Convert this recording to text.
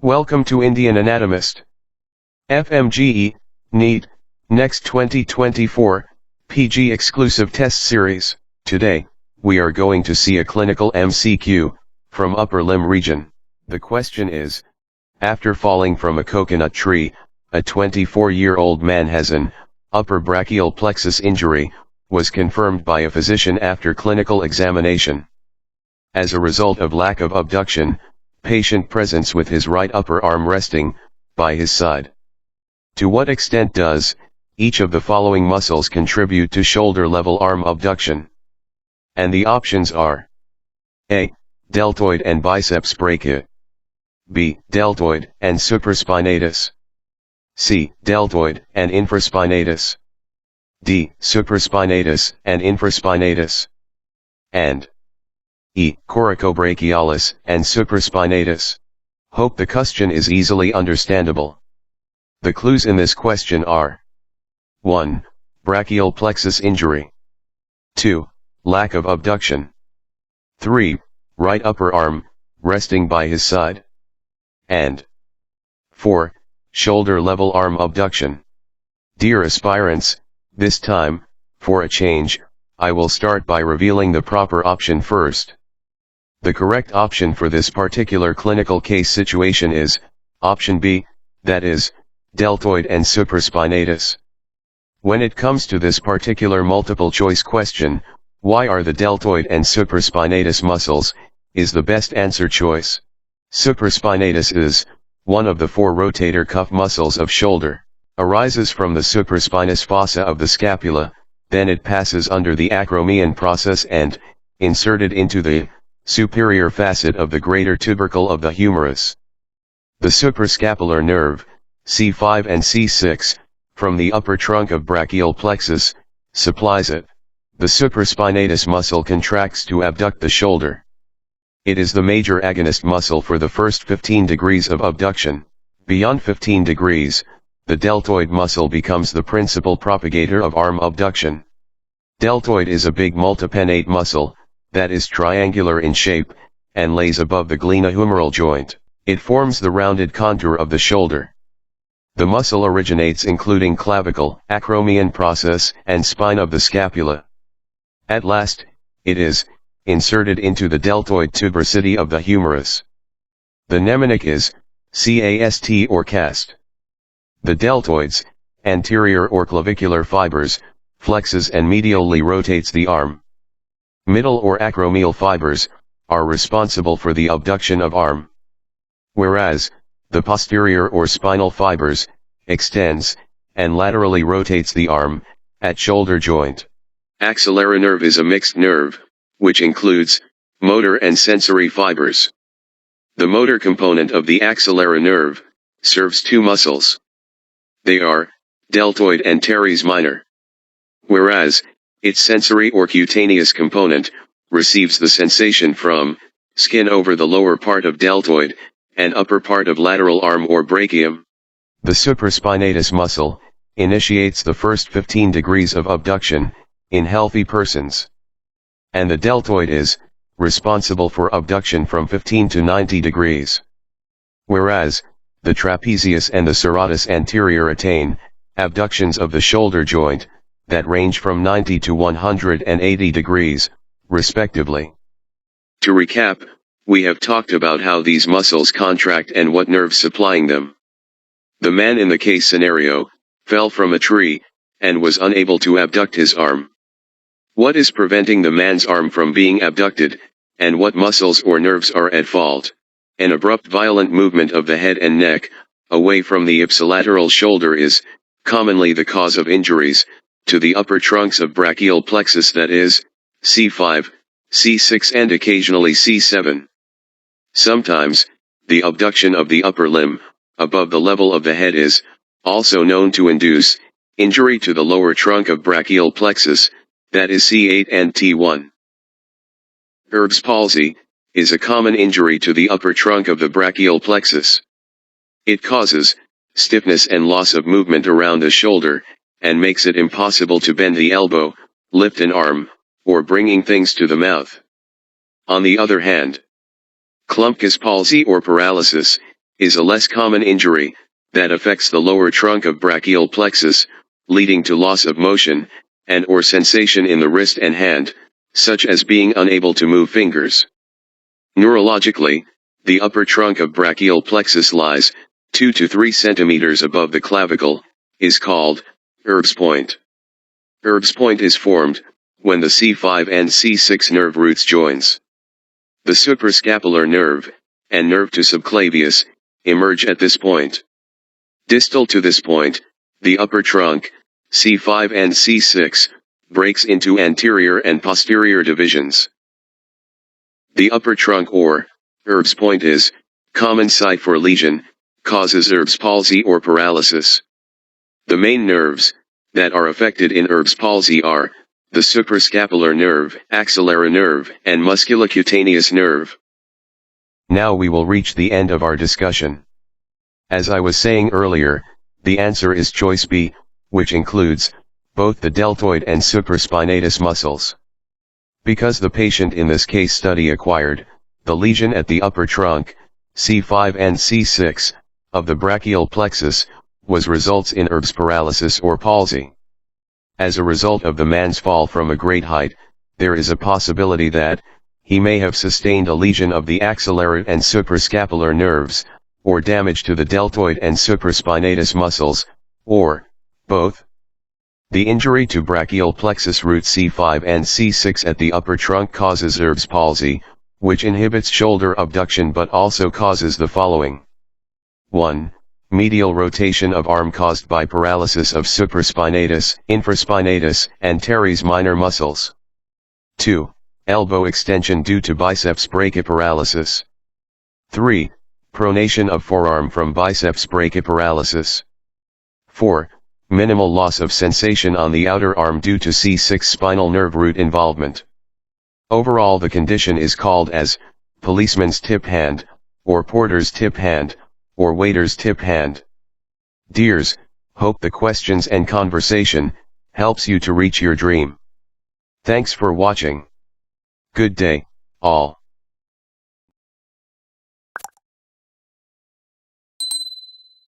Welcome to Indian Anatomist. FMGE, NEET, Next 2024, PG exclusive test series. Today, we are going to see a clinical MCQ, from upper limb region. The question is, after falling from a coconut tree, a 24-year-old man has an upper brachial plexus injury, was confirmed by a physician after clinical examination. As a result of lack of abduction, patient presents with his right upper arm resting by his side. To what extent does each of the following muscles contribute to shoulder-level arm abduction? And the options are: A. Deltoid and biceps brachia. B. Deltoid and supraspinatus. C. Deltoid and infraspinatus. D. Supraspinatus and infraspinatus. And E. Coracobrachialis and supraspinatus. Hope the question is easily understandable. The clues in this question are: 1. Brachial plexus injury. 2. Lack of abduction. 3. Right upper arm, resting by his side. And 4. Shoulder-level arm abduction. Dear aspirants, this time, for a change, I will start by revealing the proper option first. The correct option for this particular clinical case situation is option B, that is, deltoid and supraspinatus. When it comes to this particular multiple choice question, why are the deltoid and supraspinatus muscles, is the best answer choice. Supraspinatus is one of the 4 rotator cuff muscles of shoulder, arises from the supraspinous fossa of the scapula, then it passes under the acromion process and, inserted into the superior facet of the greater tubercle of the humerus. The suprascapular nerve, C5 and C6, from the upper trunk of brachial plexus, supplies it. The supraspinatus muscle contracts to abduct the shoulder. It is the major agonist muscle for the first 15 degrees of abduction. Beyond 15 degrees, the deltoid muscle becomes the principal propagator of arm abduction. Deltoid is a big multipennate muscle, that is triangular in shape, and lays above the glenohumeral joint. It forms the rounded contour of the shoulder. The muscle originates including clavicle, acromion process, and spine of the scapula. At last, it is inserted into the deltoid tuberosity of the humerus. The mnemonic is CAST or cast. The deltoids, anterior or clavicular fibers, flexes and medially rotates the arm. Middle or acromial fibers are responsible for the abduction of arm, whereas the posterior or spinal fibers extends and laterally rotates the arm at shoulder joint. Axillary nerve is a mixed nerve, which includes motor and sensory fibers. The motor component of the axillary nerve serves 2 muscles. They are deltoid and teres minor, whereas its sensory or cutaneous component receives the sensation from skin over the lower part of deltoid and upper part of lateral arm or brachium. The supraspinatus muscle initiates the first 15 degrees of abduction in healthy persons, and the deltoid is responsible for abduction from 15 to 90 degrees, whereas the trapezius and the serratus anterior attain abductions of the shoulder joint that range from 90 to 180 degrees, respectively. To recap, we have talked about how these muscles contract and what nerves supplying them. The man in the case scenario fell from a tree and was unable to abduct his arm. What is preventing the man's arm from being abducted, and what muscles or nerves are at fault? An abrupt violent movement of the head and neck away from the ipsilateral shoulder is commonly the cause of injuries to the upper trunks of brachial plexus, that is, C5, C6 and occasionally C7. Sometimes, the abduction of the upper limb, above the level of the head is also known to induce injury to the lower trunk of brachial plexus, that is C8 and T1. Erb's palsy is a common injury to the upper trunk of the brachial plexus. It causes stiffness and loss of movement around the shoulder, and makes it impossible to bend the elbow, lift an arm, or bringing things to the mouth. On the other hand, Klumpke's palsy or paralysis is a less common injury, that affects the lower trunk of brachial plexus, leading to loss of motion, and or sensation in the wrist and hand, such as being unable to move fingers. Neurologically, the upper trunk of brachial plexus lies 2 to 3 centimeters above the clavicle, is called Erb's point. Erb's point is formed when the C5 and C6 nerve roots joins. The suprascapular nerve and nerve to subclavius emerge at this point. Distal to this point, the upper trunk, C5 and C6, breaks into anterior and posterior divisions. The upper trunk or Erb's point is common site for lesion, causes Erb's palsy or paralysis. The main nerves that are affected in Erb's palsy are the suprascapular nerve, axillary nerve, and musculocutaneous nerve. Now we will reach the end of our discussion. As I was saying earlier, the answer is choice B, which includes both the deltoid and supraspinatus muscles. Because the patient in this case study acquired the lesion at the upper trunk, C5 and C6, of the brachial plexus, results in Erb's paralysis or palsy. As a result of the man's fall from a great height, there is a possibility that he may have sustained a lesion of the axillary and suprascapular nerves, or damage to the deltoid and supraspinatus muscles, or both. The injury to brachial plexus root C5 and C6 at the upper trunk causes Erb's palsy, which inhibits shoulder abduction but also causes the following. 1. Medial rotation of arm caused by paralysis of supraspinatus, infraspinatus, and teres minor muscles. 2. Elbow extension due to biceps brachiparalysis. 3. Pronation of forearm from biceps brachiparalysis. 4. Minimal loss of sensation on the outer arm due to C6 spinal nerve root involvement. Overall, the condition is called as policeman's tip hand, or porter's tip hand, or waiter's tip hand. Dears, hope the questions and conversation helps you to reach your dream. Thanks for watching. Good day, all.